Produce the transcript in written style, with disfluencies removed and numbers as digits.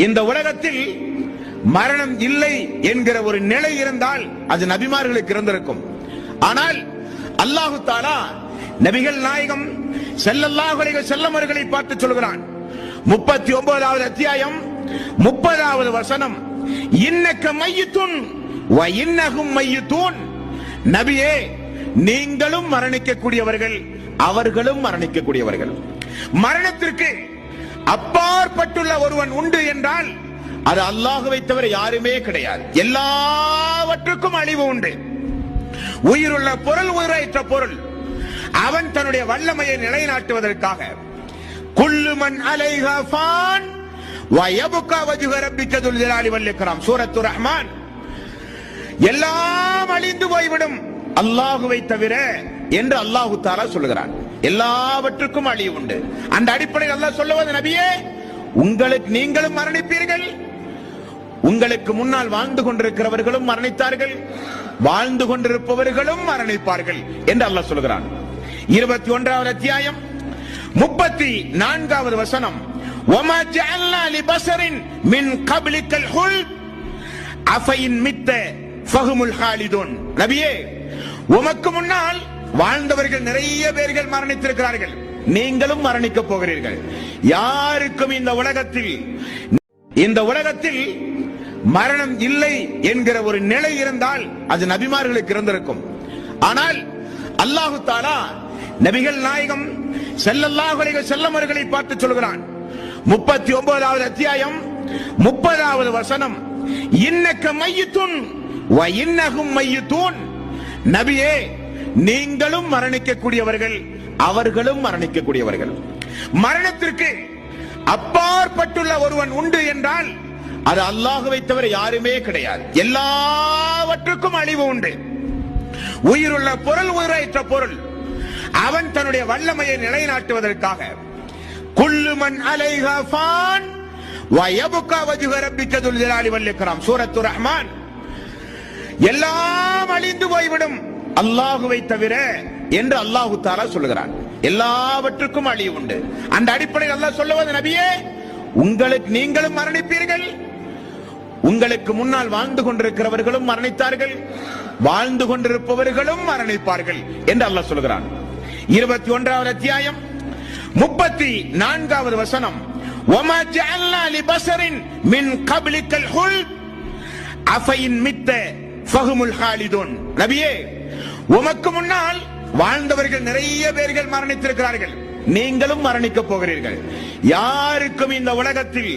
இந்த உலகத்தில் மரணம் இல்லை என்கிற ஒரு நிலை இருந்தால் அது நபிமார்களுக்கு இருந்திருக்கும். ஆனால் அல்லாஹு தஆலா நபிகள் நாயகம் ஸல்லல்லாஹு அலைஹி வஸல்லம் அவர்களை பார்த்து சொல்கிறான். 39வது அத்தியாயம் 30வது வசனம், இன்னக மையித்துன் வ இன்னஹும் மையித்தூன். நபியே, நீங்களும் மரணிக்கக்கூடியவர்கள், அவர்களும் மரணிக்கக்கூடியவர்கள். மரணத்திற்கு அப்பாற்பட்டுள்ள ஒருவன் உண்டு என்றால் அது அல்லாஹ்வை தவிர யாருமே கிடையாது. எல்லாவற்றுக்கும் அழிவு உண்டு. உயிருள்ள பொருள், உயிரற்ற பொருள், அவன் தன்னுடைய வல்லமையை நிலைநாட்டுவதற்காக குல்லு மன் அலைஹா ஃபான் வ யப்கா வஜ்ஹு ரப்பிக துல் ஜலாலி வல் இக்ராம், சூரத்துர் ரஹ்மான். எல்லாம் அழிந்து போய்விடும் அல்லாஹ்வை தவிர என்று அல்லாஹ் தஆலா சொல்கிறான். எல்லாவற்றுக்கும் அழிவு உண்டு. அந்த அடிப்படையில் அல்லாஹ் சொல்லுவது, நபியே, உங்களுக்கு நீங்களும் மரணிப்பீர்கள், உங்களுக்கு முன்னால் வாழ்ந்து கொண்டிருக்கிறவர்களும் மரணித்தார்கள், வாழ்ந்து கொண்டிருப்பவர்களும் மரணிப்பார்கள் என்று அல்லாஹ் சொல்கிறான். 21வது அத்தியாயம் 34வது வசனம், வமா ஜஅல்னா லிபஸரின் மின் கப்லிகல் ஹுல்த் அஃபைன் மித்த ஃபஹுமுல் ஹாலிதுன். நபியே, உமக்கு முன்னால் வாழ்ந்தவர்கள் நிறைய பேர்கள் மரணித்திருக்கிறார்கள், நீங்களும் மரணிக்க போகிறீர்கள். யாருக்கும் இந்த உலகத்தில் மரணம் இல்லை என்கிற ஒரு நிலை இருந்தால் அது நபிமார்களுக்கு இருந்திருக்கும். ஆனால் அல்லாஹு தஆலா நபிகள் நாயகம் ஸல்லல்லாஹு அலைஹி வஸல்லம் அவர்களை பார்த்து சொல்கிறான். 39வது அத்தியாயம் 30வது வசனம், இன்னக மையித்துன் வ இன்னஹும் மையித்தூன். நபியே, நீங்களும் மரணிக்கக்கூடியவர்கள், அவர்களும் மரணிக்கக்கூடியவர்கள். மரணத்திற்கு அப்பாற்பட்டுள்ள ஒருவன் உண்டு என்றால் அது அல்லாஹ்வை தவிர யாருமே கிடையாது. எல்லாவற்றுக்கும் அழிவு உண்டு. உயிருள்ள பொருள், உயிரற்ற பொருள், அவன் தன்னுடைய வல்லமையை நிலைநாட்டுவதற்காக குல்லு மன் அலைஹா ஃபான் வ யப்கா வஜ்ஹு ரப்பிக துல் ஜலாலி வல் இக்ராம், சூரத்துர் ரஹ்மான். எல்லாம் அழிந்து போய்விடும் அல்லாஹ்வை தவிர என்று அல்லாஹ் தஆலா சொல்கிறான். எல்லாவற்றுக்கும் அழிவு உண்டு. அந்த அடிப்படையில் அல்லாஹ் சொல்லுவது, நபியே, உங்களுக்கு நீங்களும் மரணிப்பீர்கள், உங்களுக்கு முன்னால் வாழ்ந்து கொண்டிருக்கிறவர்களும் மரணித்தார்கள், வாழ்ந்து கொண்டிருப்பவர்களும் மரணிப்பார்கள் என்று அல்லாஹ் சொல்கிறான். 21வது அத்தியாயம் 34வது வசனம், வமா ஜஅல்னா லிபஸரின் மின் கப்லிகல் ஹுல்த் அஃபைன் மித்த ஃபஹுமுல் ஹாலிதுன். நபியே, உமக்கு முன்னால் வாழ்ந்தவர்கள் நிறைய பேர்கள் மரணித்திருக்கிறார்கள், நீங்களும் மரணிக்க போகிறீர்கள். யாருக்கும் இந்த உலகத்தில்